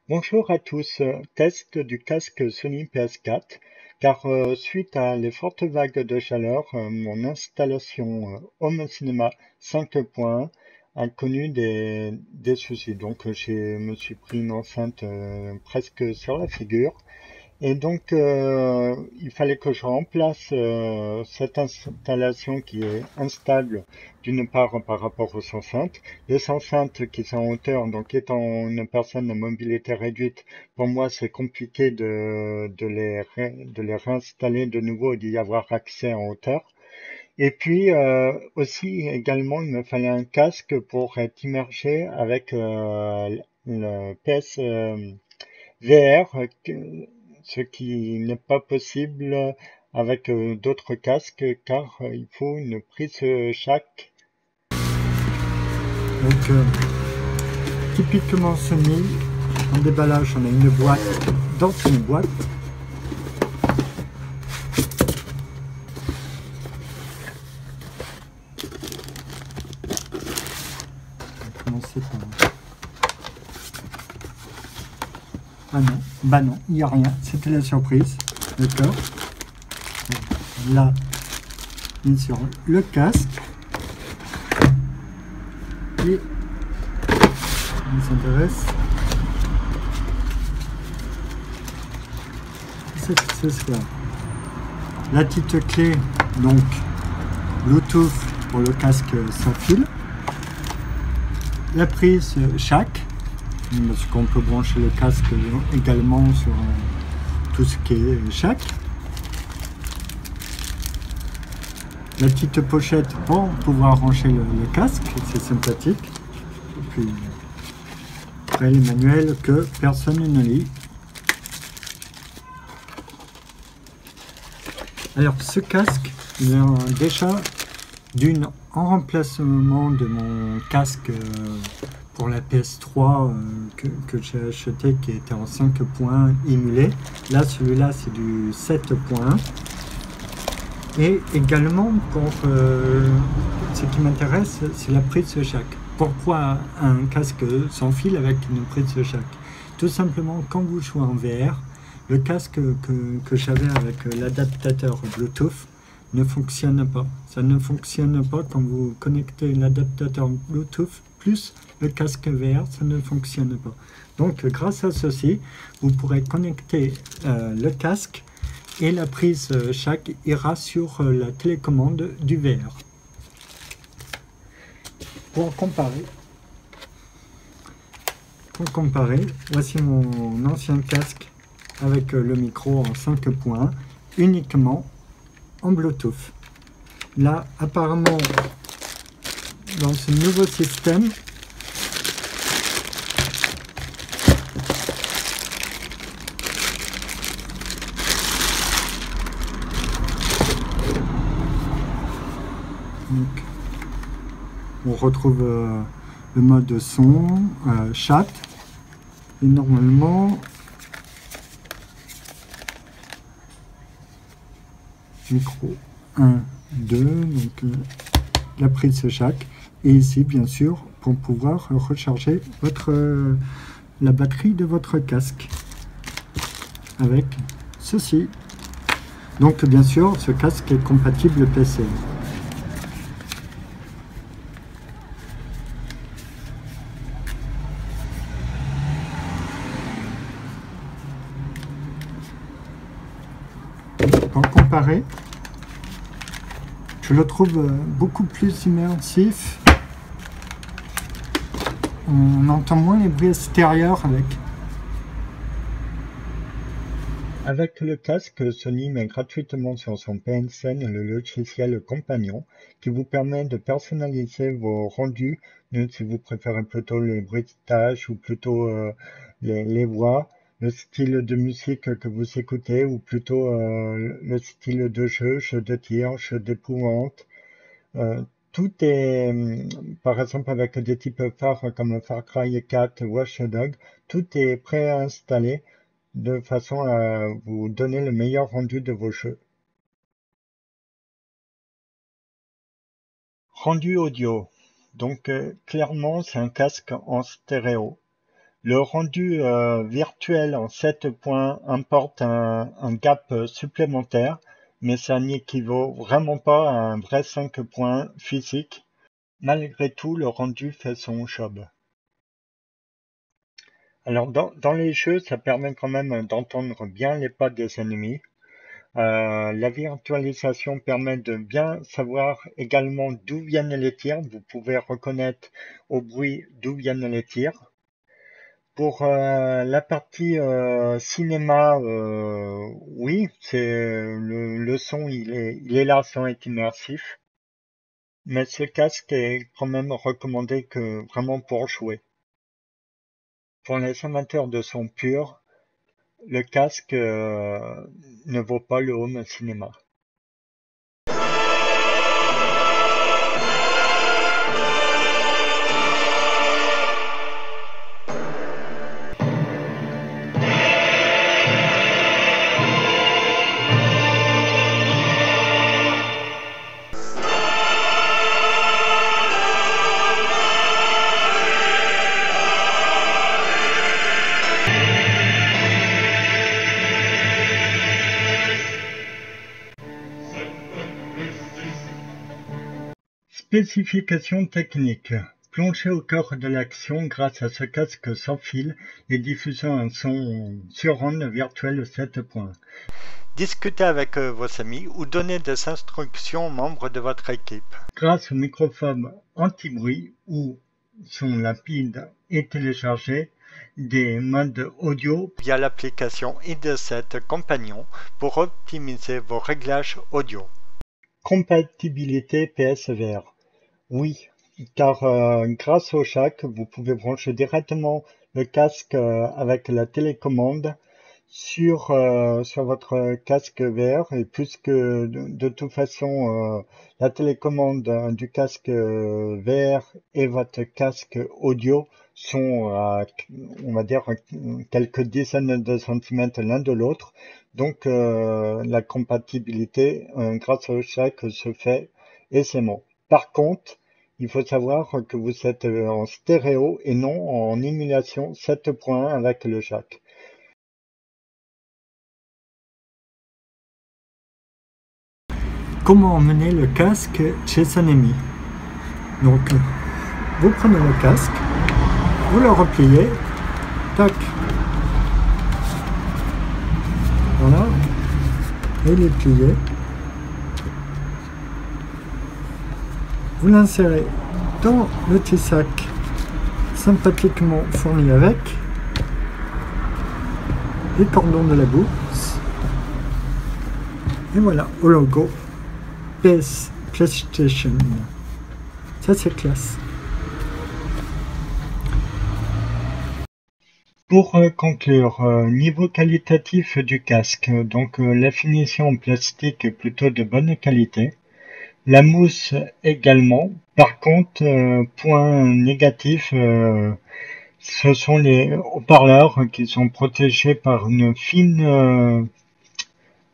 Bonjour à tous, test du casque Sony PS4, car suite à les fortes vagues de chaleur, mon installation Home Cinema 5.1 a connu des soucis. Donc je me suis pris une enceinte presque sur la figure. Et donc, il fallait que je remplace cette installation qui est instable, d'une part par rapport aux enceintes. Les enceintes qui sont en hauteur, donc étant une personne à mobilité réduite, pour moi c'est compliqué de les réinstaller de nouveau et d'y avoir accès en hauteur. Et puis aussi également, il me fallait un casque pour être immergé avec le PS VR, ce qui n'est pas possible avec d'autres casques car il faut une prise jack. Donc, typiquement Sony, en déballage, on a une boîte dans une boîte. On va commencer par... Ah non, bah non, il n'y a rien, c'était la surprise, d'accord. Là, bien sûr, le casque. Et on s'intéresse. Cet accessoire. La petite clé, donc Bluetooth pour le casque sans fil. La prise jack, parce qu'on peut brancher le casque également sur tout ce qui est jack. La petite pochette pour pouvoir ranger le casque, c'est sympathique. Et puis après les manuels que personne ne lit. Alors ce casque, il est déjà en remplacement de mon casque pour la PS3 que j'ai acheté qui était en 5 points émulé. Là celui-là c'est du 7.1. Et également pour ce qui m'intéresse c'est la prise jack. Pourquoi un casque sans fil avec une prise jack? Tout simplement quand vous jouez en VR, le casque que j'avais avec l'adaptateur Bluetooth ne fonctionne pas. Ça ne fonctionne pas quand vous connectez l'adaptateur Bluetooth plus le casque VR, ça ne fonctionne pas. Donc grâce à ceci, vous pourrez connecter le casque et la prise jack ira sur la télécommande du VR. Pour comparer, voici mon ancien casque avec le micro en 5 points, uniquement en Bluetooth. Là, apparemment, dans ce nouveau système, donc, on retrouve le mode son, chat, et normalement, micro 1, 2, donc la prise jack, et ici bien sûr pour pouvoir recharger la batterie de votre casque avec ceci. Donc bien sûr ce casque est compatible PC. Pour comparer, je le trouve beaucoup plus immersif. On entend moins les bruits extérieurs avec. Avec le casque, Sony met gratuitement sur son PSN le logiciel Compagnon qui vous permet de personnaliser vos rendus, si vous préférez plutôt les bruitages ou plutôt les voix, le style de musique que vous écoutez ou plutôt le style de jeu de tir, jeu d'épouvante. Euh, Tout est, par exemple, avec des types phares comme Far Cry 4, Watch Dogs, tout est préinstallé de façon à vous donner le meilleur rendu de vos jeux. Rendu audio. Donc, clairement, c'est un casque en stéréo. Le rendu virtuel en 7 points importe un gap supplémentaire, mais ça n'équivaut vraiment pas à un vrai 5 points physique. Malgré tout, le rendu fait son job. Alors dans les jeux, ça permet quand même d'entendre bien les pas des ennemis. La virtualisation permet de bien savoir également d'où viennent les tirs. Vous pouvez reconnaître au bruit d'où viennent les tirs. Pour la partie cinéma, oui, c'est le son, il est là sans être immersif, mais ce casque est quand même recommandé que vraiment pour jouer. Pour les amateurs de son pur, le casque ne vaut pas le home cinéma. Spécifications techniques. Plongez au cœur de l'action grâce à ce casque sans fil et diffusant un son sur onde virtuelle 7 points. Discutez avec vos amis ou donnez des instructions aux membres de votre équipe. Grâce au microphone anti-bruit ou son rapide et télécharger des modes audio via l'application ID7 Companion pour optimiser vos réglages audio. Compatibilité PSVR. Oui, car grâce au jack, vous pouvez brancher directement le casque avec la télécommande sur votre casque VR, et puisque de toute façon la télécommande du casque VR et votre casque audio sont à, on va dire, quelques dizaines de centimètres l'un de l'autre, donc la compatibilité grâce au jack se fait aisément. Par contre, il faut savoir que vous êtes en stéréo et non en émulation 7 points avec le jack. Comment emmener le casque chez son ami? Donc, vous prenez le casque, vous le repliez, tac, voilà, et il est plié. Vous l'insérez dans le petit sac sympathiquement fourni avec les cordons de la bourse. Et voilà, au logo PS PlayStation. Ça, c'est classe. Pour conclure, niveau qualitatif du casque, donc la finition en plastique est plutôt de bonne qualité. La mousse également. Par contre, point négatif, ce sont les haut-parleurs qui sont protégés par une fine,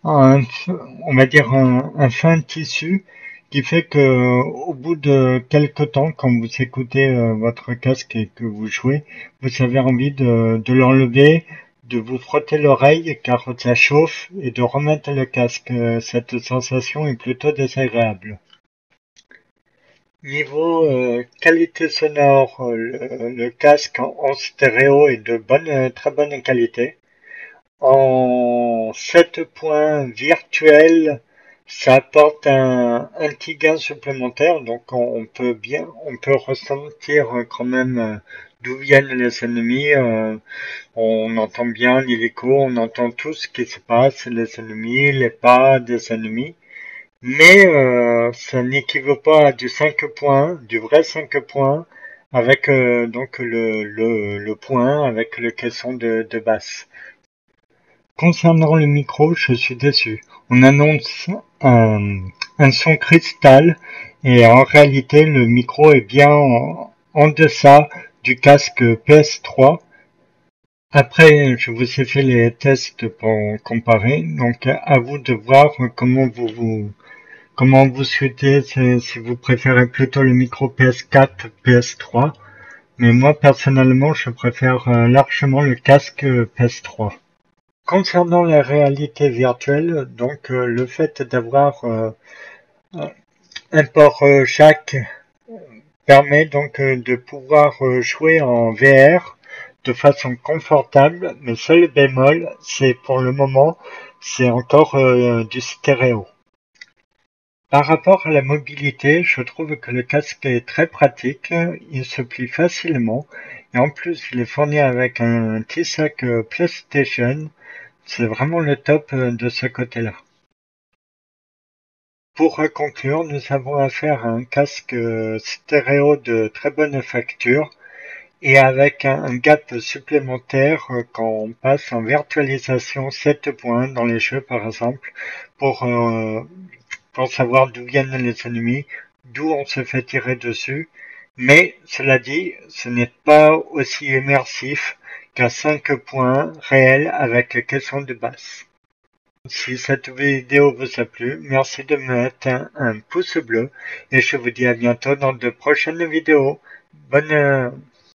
on va dire un fin tissu qui fait que au bout de quelque temps, quand vous écoutez votre casque et que vous jouez, vous avez envie de l'enlever, de vous frotter l'oreille car ça chauffe et de remettre le casque. Cette sensation est plutôt désagréable. Niveau qualité sonore, le casque en stéréo est de très bonne qualité. En 7 points virtuels, ça apporte un petit gain supplémentaire, donc on peut ressentir quand même d'où viennent les ennemis. On entend bien l'hélico, on entend tout ce qui se passe, les ennemis, les pas des ennemis. Mais ça n'équivaut pas à du 5 points, du vrai 5 points, avec donc le point avec le caisson de basse. Concernant le micro, je suis déçu. On annonce un son cristal et en réalité le micro est bien en deçà du casque PS3. Après, je vous ai fait les tests pour comparer, donc à vous de voir comment vous souhaitez, si vous préférez plutôt le micro PS4, PS3, mais moi personnellement je préfère largement le casque PS3. Concernant la réalité virtuelle, donc le fait d'avoir un port jack permet donc de pouvoir jouer en VR de façon confortable, mais seul bémol, c'est pour le moment, c'est encore du stéréo. Par rapport à la mobilité, je trouve que le casque est très pratique, il se plie facilement et en plus il est fourni avec un petit sac PlayStation. C'est vraiment le top de ce côté-là. Pour conclure, nous avons affaire à un casque stéréo de très bonne facture et avec un gap supplémentaire quand on passe en virtualisation 7 points dans les jeux par exemple pour savoir d'où viennent les ennemis, d'où on se fait tirer dessus. Mais cela dit, ce n'est pas aussi immersif qu'un 5 points réel avec caisson de basse. Si cette vidéo vous a plu, merci de me mettre un pouce bleu et je vous dis à bientôt dans de prochaines vidéos. Bonne